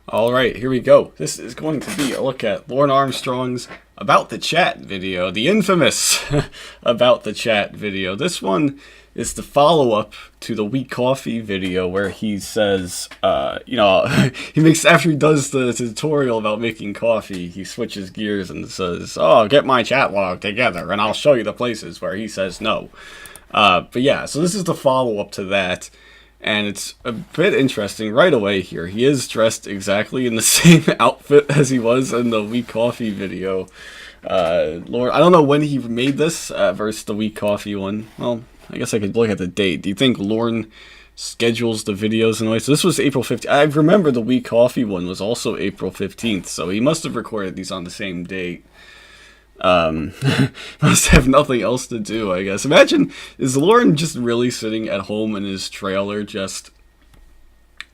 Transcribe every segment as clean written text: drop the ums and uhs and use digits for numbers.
Alright, here we go. This is going to be a look at Lorne Armstrong's About the Chat video, the infamous About the Chat video. This one is the follow-up to the Weak Coffee video where he says, after he does the tutorial about making coffee, he switches gears and says, oh, get my chat log together and I'll show you the places where he says no. But yeah, so this is the follow-up to that. And it's a bit interesting right away here. He is dressed exactly in the same outfit as he was in the Weak Coffee video. Lorne, I don't know when he made this versus the Weak Coffee one. Well, I guess I could look at the date. Do you think Lorne schedules the videos in a way? So this was April 15th. I remember the Weak Coffee one was also April 15th. So he must have recorded these on the same date. Must have nothing else to do, I guess. Imagine, is Lorne just really sitting at home in his trailer just,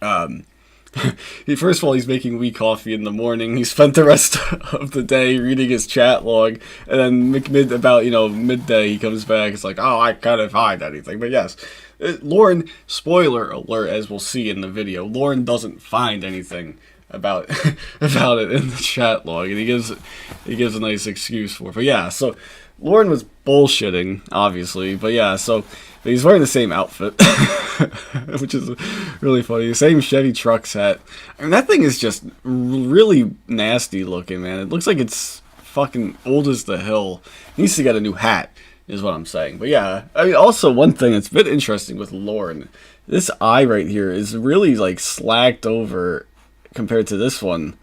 first of all, he's making Weak Coffee in the morning. He spent the rest of the day reading his chat log, and then midday he comes back, it's like, oh, I couldn't find anything. But yes, Lorne, spoiler alert, as we'll see in the video, Lorne doesn't find anything about it in the chat log, and he gives a nice excuse for it. But yeah, so Lorne was bullshitting, obviously, but he's wearing the same outfit, which is really funny. Same Chevy Trucks hat. I mean, that thing is just really nasty looking, man. It looks like it's fucking old as the hill. He needs to get a new hat, is what I'm saying. But yeah, I mean, also one thing that's a bit interesting with Lorne, this eye right here is really like slacked over compared to this one.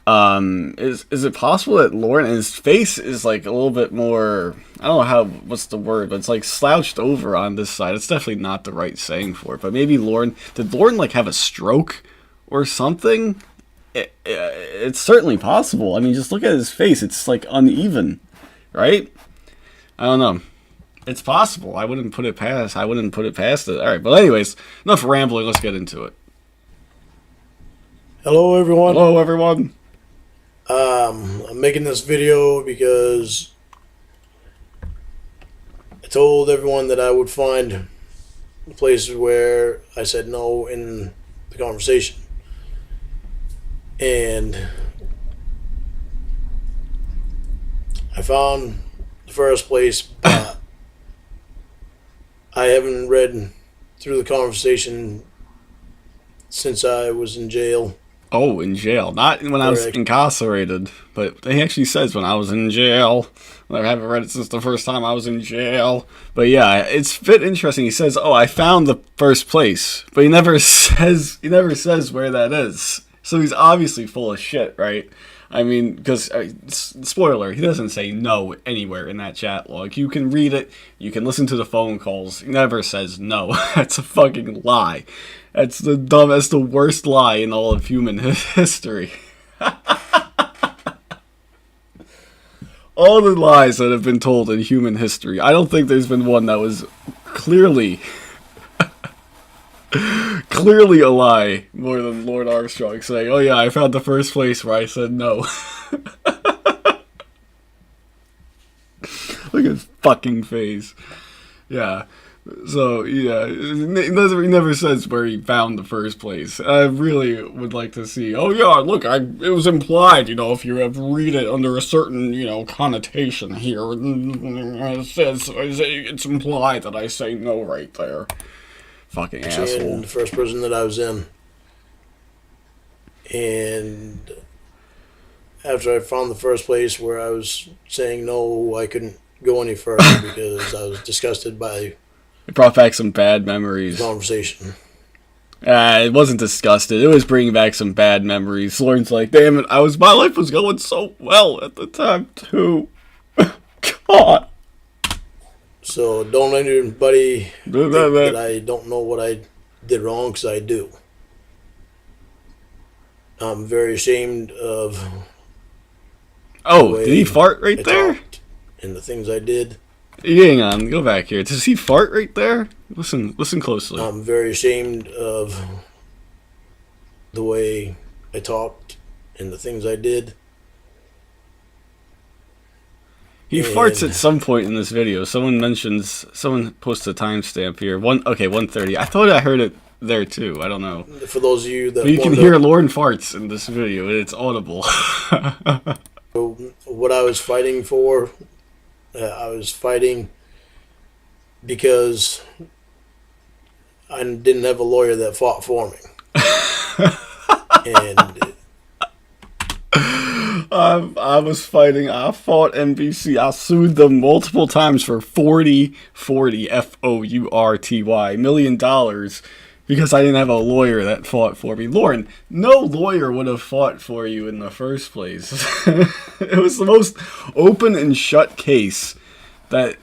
Is it possible that Lorne, and his face is like a little bit more, I don't know what's the word, but it's like slouched over on this side. It's definitely not the right saying for it, but maybe did Lorne like have a stroke or something? It's certainly possible. I mean, just look at his face. It's like uneven, right? I don't know. It's possible. I wouldn't put it past it. All right, but anyways, enough rambling. Let's get into it. Hello everyone. Hello everyone. I'm making this video because I told everyone that I would find places where I said no in the conversation. And I found the first place, but I haven't read through the conversation since I was in jail. Oh, in jail. Not when I was incarcerated, but he actually says when I was in jail. I haven't read it since the first time I was in jail. But yeah, it's a bit interesting. He says, oh, I found the first place. But he never says where that is. So he's obviously full of shit, right? I mean, because, spoiler, he doesn't say no anywhere in that chat log. You can read it, you can listen to the phone calls. He never says no. That's a fucking lie. That's the worst lie in all of human history. All the lies that have been told in human history, I don't think there's been one that was clearly a lie more than Lorne Armstrong saying, oh yeah, I found the first place where I said no. Look at his fucking face. Yeah. So, yeah, he never says where he found the first place. I really would like to see, oh yeah, look, it was implied, if you have read it under a certain, connotation here, it says, it's implied that I say no right there. Fucking asshole. In the first prison that I was in. And after I found the first place where I was saying no, I couldn't go any further because I was disgusted by it brought back some bad memories. The conversation. It wasn't disgusted. It was bringing back some bad memories. Lorne's like, damn it, my life was going so well at the time, too. God. So don't anybody think that I don't know what I did wrong, because I do. I'm very ashamed of... Oh, did he fart right there? And the things I did. Hang on, go back here. Does he fart right there? Listen closely. I'm very ashamed of the way I talked and the things I did. He farts at some point in this video. Someone posts a timestamp here. 1:30. I thought I heard it there too. I don't know. For those of you that But you can wonder, hear Lorne farts in this video, and it's audible. what I was fighting for, I was fighting because I didn't have a lawyer that fought for me. And I was fighting. I fought NBC. I sued them multiple times for $40 FOURTY $million because I didn't have a lawyer that fought for me. Lorne, no lawyer would have fought for you in the first place. It was the most open and shut case that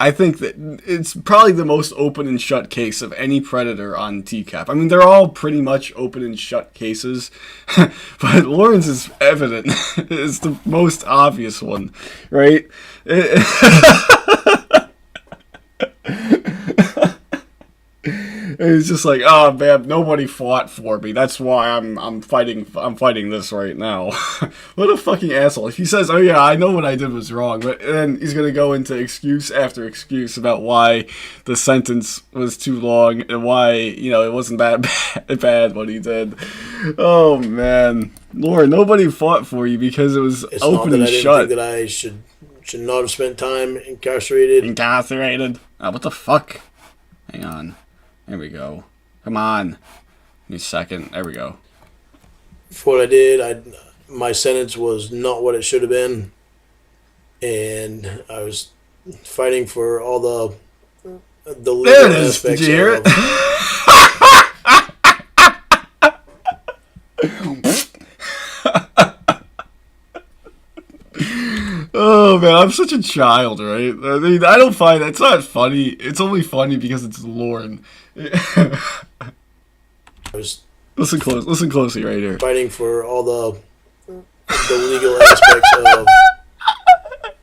I think that it's probably the most open and shut case of any predator on TCAP. I mean, they're all pretty much open and shut cases, but Lawrence is evident. It's the most obvious one, right? It's just like, oh man, nobody fought for me. That's why I'm fighting this right now. What a fucking asshole. If he says, oh yeah, I know what I did was wrong, but then he's gonna go into excuse after excuse about why the sentence was too long and why, you know, it wasn't that bad what he did. Oh man. Lord, nobody fought for you because it was it's open not that and I didn't shut. think that I should not have spent time incarcerated. Incarcerated? Oh, what the fuck? Hang on. There we go. Come on. Give me a second. There we go. For what I did, my sentence was not what it should have been, and I was fighting for all the legal There it is. aspects. Did you hear it? Oh man, I'm such a child, right? I mean, I don't find it's not funny. It's only funny because it's Lorne. I was Listen closely right here. fighting for all the legal aspects of the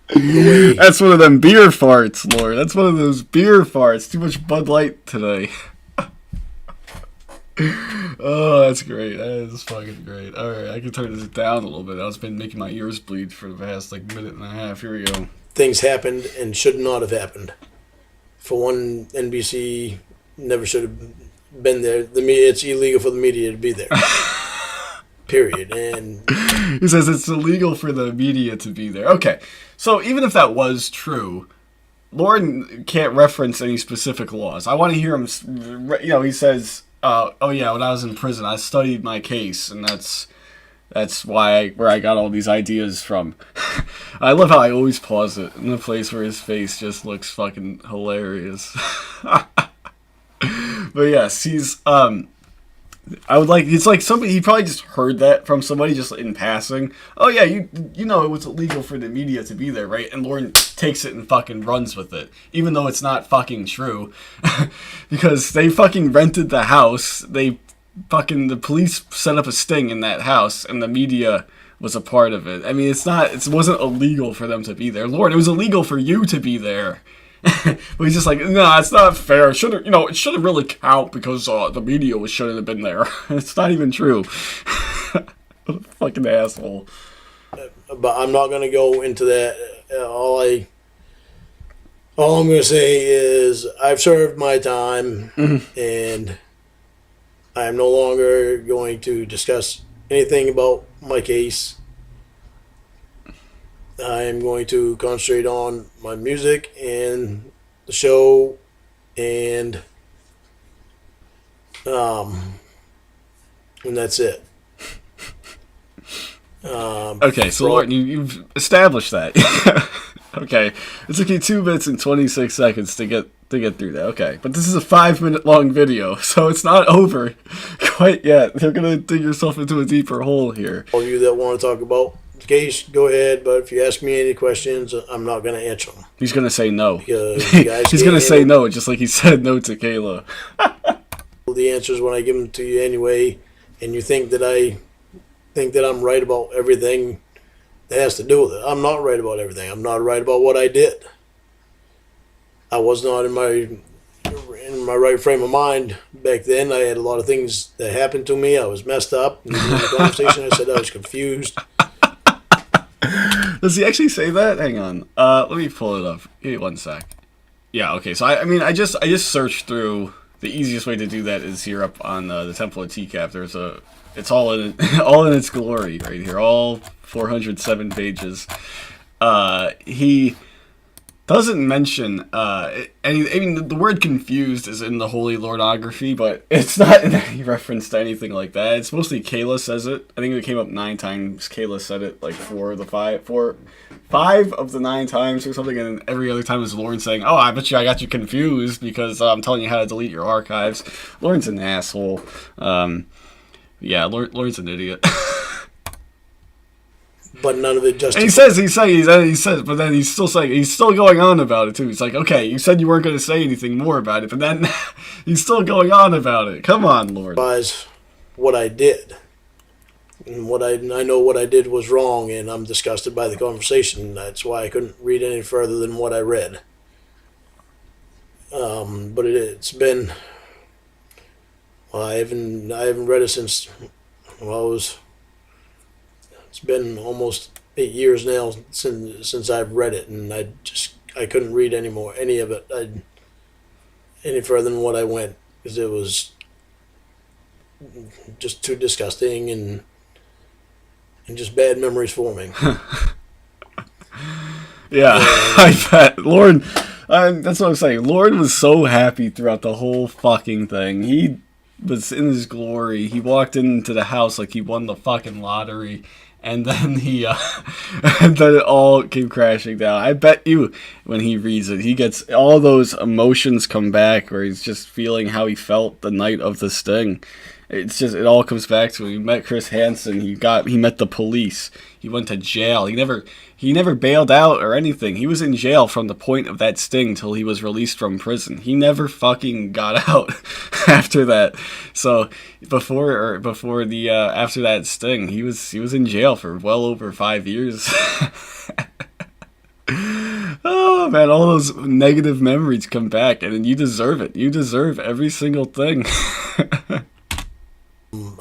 way. That's one of them beer farts, Lord. That's one of those beer farts. Too much Bud Light today. Oh, that's great. That is fucking great. Alright, I can turn this down a little bit. It's been making my ears bleed for the past like minute and a half. Here we go. Things happened and should not have happened. For one, NBC never should have been there. It's illegal for the media to be there. Period. And he says it's illegal for the media to be there. Okay, so even if that was true, Lorne can't reference any specific laws. I want to hear him. You know, he says, "Oh yeah, when I was in prison, I studied my case, and that's where I got all these ideas from." I love how I always pause it in the place where his face just looks fucking hilarious. But yes, he's it's like somebody, he probably just heard that from somebody just in passing. Oh yeah, you know it was illegal for the media to be there, right? And Lorne takes it and fucking runs with it, even though it's not fucking true. Because they fucking rented the house, the police set up a sting in that house, and the media was a part of it. I mean, it wasn't illegal for them to be there. Lord, it was illegal for you to be there. But he's just like, no, it's not fair. It shouldn't really count because the media shouldn't have been there. It's not even true. What a fucking asshole. but I'm not going to go into that. All I'm going to say is I've served my time, and I am no longer going to discuss anything about my case. I am going to concentrate on my music and the show, and that's it. Okay, so Lorne, you've established that. Okay, it took you 2 minutes and 26 seconds to get through that. Okay, but this is a 5-minute long video, so it's not over quite yet. You're gonna dig yourself into a deeper hole here. All of you that want to talk about the case, go ahead. But if you ask me any questions, I'm not going to answer them. He's gonna say no. Because you guys He's gonna say no, just like he said no to Kayla. the answers when I give them to you anyway, and you think that I'm right about everything that has to do with it. I'm not right about everything. I'm not right about what I did. I was not in my right frame of mind back then. I had a lot of things that happened to me. I was messed up. In the conversation, I said I was confused. Does he actually say that? Hang on. Let me pull it up. Give me 1 sec. Yeah, okay. So I just searched through the easiest way to do that is here up on the Temple of TCAP. There's a, it's all in all in its glory right here, all 407 pages. He doesn't mention any. I mean, the word "confused" is in the Holy Lornography, but it's not in any reference to anything like that. It's mostly Kayla says it. I think it came up 9 times. Kayla said it like 5 of the 9 times or something, and then every other time is Lorne saying, "Oh, I bet you I got you confused because I'm telling you how to delete your archives." Lorne's an asshole. Yeah, Lorne's an idiot. But none of it just. He says, but then he's still saying, he's still going on about it too. He's like, okay, you said you weren't going to say anything more about it, but then he's still going on about it. Come on, Lord. What I did, and I know what I did was wrong, and I'm disgusted by the conversation. That's why I couldn't read any further than what I read. But it's been. Well, I haven't read it since. Well, it's been almost 8 years now since I've read it, and I couldn't read any of it any further than what I went, because it was just too disgusting and just bad memories forming. Yeah, I bet. Lorne, that's what I'm saying. Lorne was so happy throughout the whole fucking thing. He was in his glory. He walked into the house like he won the fucking lottery. And then and then it all came crashing down. I bet you when he reads it, he gets all those emotions come back, where he's just feeling how he felt the night of the sting. It's just, it all comes back to him. He met Chris Hansen. He met the police. He went to jail. He never bailed out or anything. He was in jail from the point of that sting till he was released from prison. He never fucking got out after that. So before the after that sting, he was in jail for well over 5 years. Oh man, all those negative memories come back, and then you deserve it. You deserve every single thing.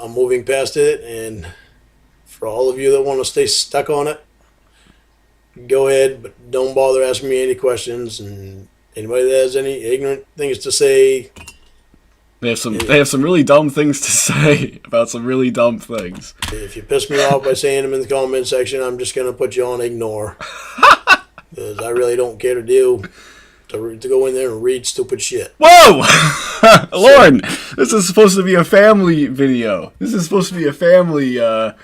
I'm moving past it, and for all of you that want to stay stuck on it, go ahead, but don't bother asking me any questions. And anybody that has any ignorant things to say, they have some really dumb things to say about some really dumb things. If you piss me off by saying them in the comment section, I'm just gonna put you on ignore, because I really don't care to go in there and read stupid shit. Whoa! Lorne, this is supposed to be a family video. This is supposed to be a family a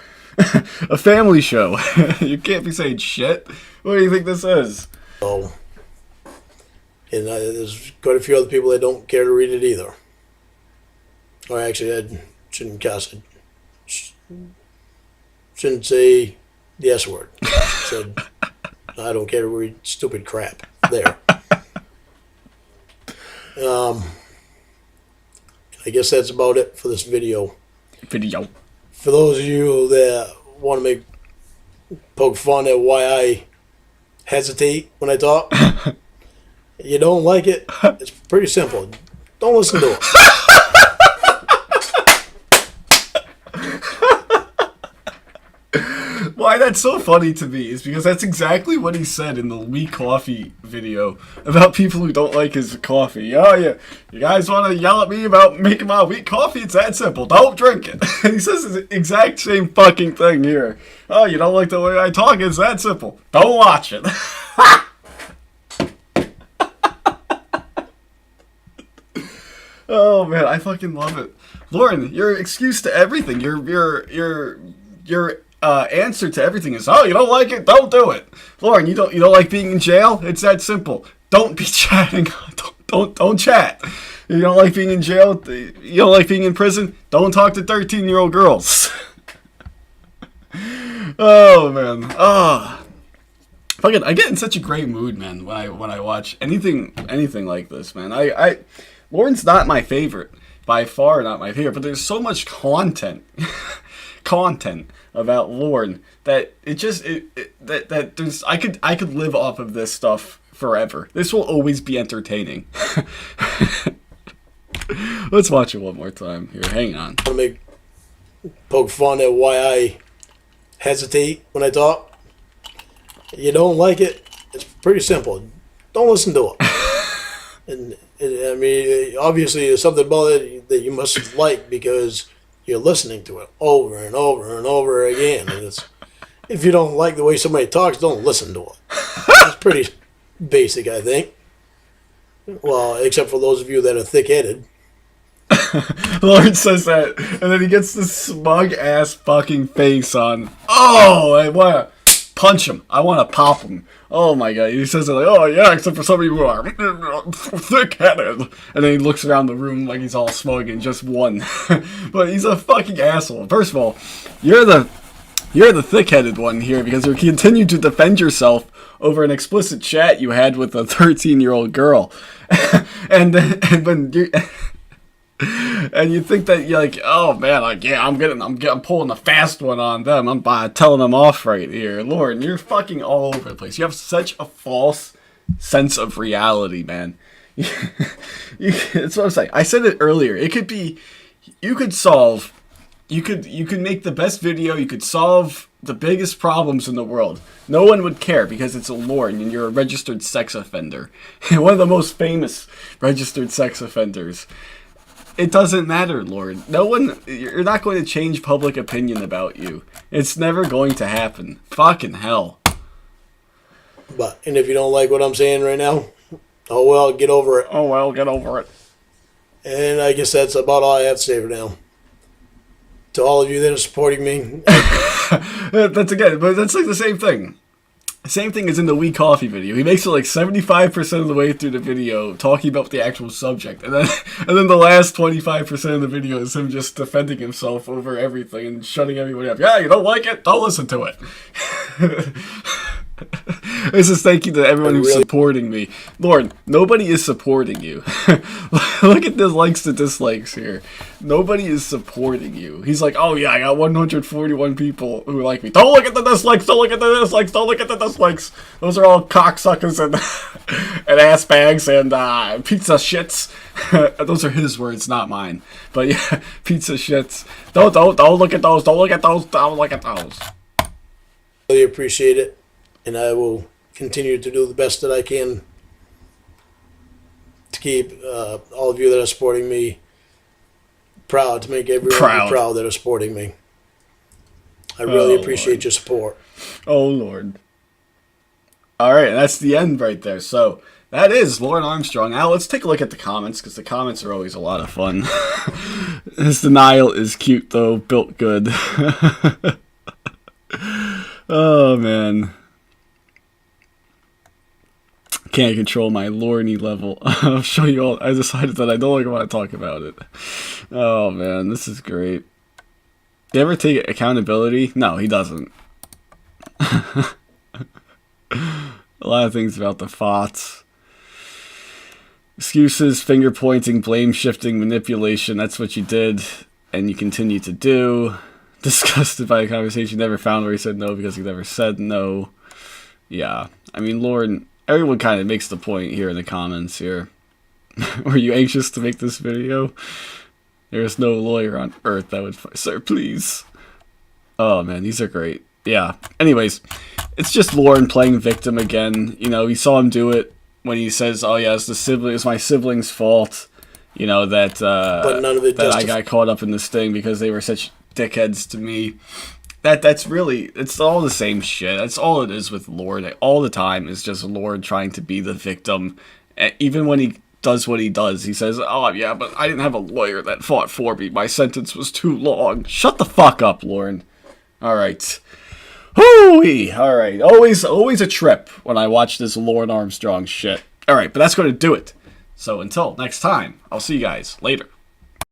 family show. You can't be saying shit. What do you think this is? Oh, and there's quite a few other people that don't care to read it either. Or actually, I shouldn't cuss it. Shouldn't say the S word. Said, I don't care to read stupid crap. There. I guess that's about it for this video. For those of you that want to poke fun at why I hesitate when I talk, you don't like it, it's pretty simple. Don't listen to it. Why that's so funny to me is because that's exactly what he said in the We Coffee video about people who don't like his coffee. Oh yeah, you guys want to yell at me about making my weak coffee? It's that simple. Don't drink it. He says the exact same fucking thing here. Oh, you don't like the way I talk? It's that simple. Don't watch it. Oh man, I fucking love it. Lorne, your excuse to everything. Your answer to everything is, oh, you don't like it? Don't do it. Lorne, you don't like being in jail? It's that simple. Don't be chatting. Don't chat. You don't like being in jail? You don't like being in prison? Don't talk to 13-year-old girls. Oh man. Oh. Fucking, I get in such a great mood, man, when I watch anything like this, man. Lorne's not my favorite. By far not my favorite, but there's so much content about Lorne that that there's I could live off of this stuff forever. This will always be entertaining. Let's watch it one more time. Here, hang on. I want to poke fun at why I hesitate when I talk. You don't like it? It's pretty simple. Don't listen to it. And I mean, obviously, there's something about it that you must like because you're listening to it over and over and over again. And it's, if you don't like the way somebody talks, don't listen to it. It's pretty basic, I think. Well, except for those of you that are thick-headed. Lorne says that, and then he gets this smug-ass fucking face on. Oh, I want to punch him. I want to pop him. Oh my god. He says it like, oh yeah, except for some of you who are thick-headed. And then he looks around the room like he's all smug and just won. But he's a fucking asshole. First of all, you're the thick-headed one here because you continue to defend yourself over an explicit chat you had with a 13-year-old girl. and when you... And you think that you're like, oh man, like yeah, I'm pulling the fast one on them. I'm telling them off right here. Lorne, you're fucking all over the place. You have such a false sense of reality, man. That's what I'm saying. I said it earlier. It could be, you could make the best video. You could solve the biggest problems in the world. No one would care because it's a Lorne and you're a registered sex offender. One of the most famous registered sex offenders. It doesn't matter, Lorne. You're not going to change public opinion about you. It's never going to happen. Fucking hell. And if you don't like what I'm saying right now, oh well, get over it. Oh well, get over it. And I guess that's about all I have to say for now. To all of you that are supporting me. That's like the same thing. Same thing as in the We Coffee video. He makes it like 75% of the way through the video talking about the actual subject. And then the last 25% of the video is him just defending himself over everything and shutting everybody up. Yeah, you don't like it? Don't listen to it. This is thank you to everyone who's supporting me. Lorne, nobody is supporting you. Look at the likes to dislikes here. Nobody is supporting you. He's like, oh yeah, I got 141 people who like me. Don't look at the dislikes, don't look at the dislikes, don't look at the dislikes. Those are all cocksuckers and ass bags and pizza shits. Those are his words, not mine. But yeah, pizza shits. Don't look at those, don't look at those, don't look at those. Really appreciate it. And I will continue to do the best that I can to keep all of you that are supporting me proud, to make everyone proud that are supporting me. I really appreciate your support. Oh, Lord. All right, that's the end right there. So that is Lorne Armstrong. Now let's take a look at the comments, because the comments are always a lot of fun. His denial is cute, though. Built good. Oh, man. Can't control my Lorne level. I'll show you all. I decided that I no longer want to talk about it. Oh man, this is great. Do you ever take accountability? No, he doesn't. A lot of things about the thoughts. Excuses, finger pointing, blame shifting, manipulation. That's what you did, and you continue to do. Disgusted by a conversation you never found where he said no because he never said no. Yeah, I mean, Lorne. Everyone kind of makes the point here in the comments here. Were you anxious to make this video? There's no lawyer on earth that would... Sir, please. Oh, man, these are great. Yeah. Anyways, it's just Lorne playing victim again. You know, we saw him do it when he says, oh, yeah, it's my sibling's fault. You know, that, but none of it that I got caught up in this thing because they were such dickheads to me. That's really, it's all the same shit. That's all it is with Lorne. All the time is just Lorne trying to be the victim. Even when he does what he does, he says, oh yeah, but I didn't have a lawyer that fought for me. My sentence was too long. Shut the fuck up, Lorne. Alright. Hoo-wee! Alright. Always a trip when I watch this Lorne Armstrong shit. Alright, but that's going to do it. So until next time, I'll see you guys later.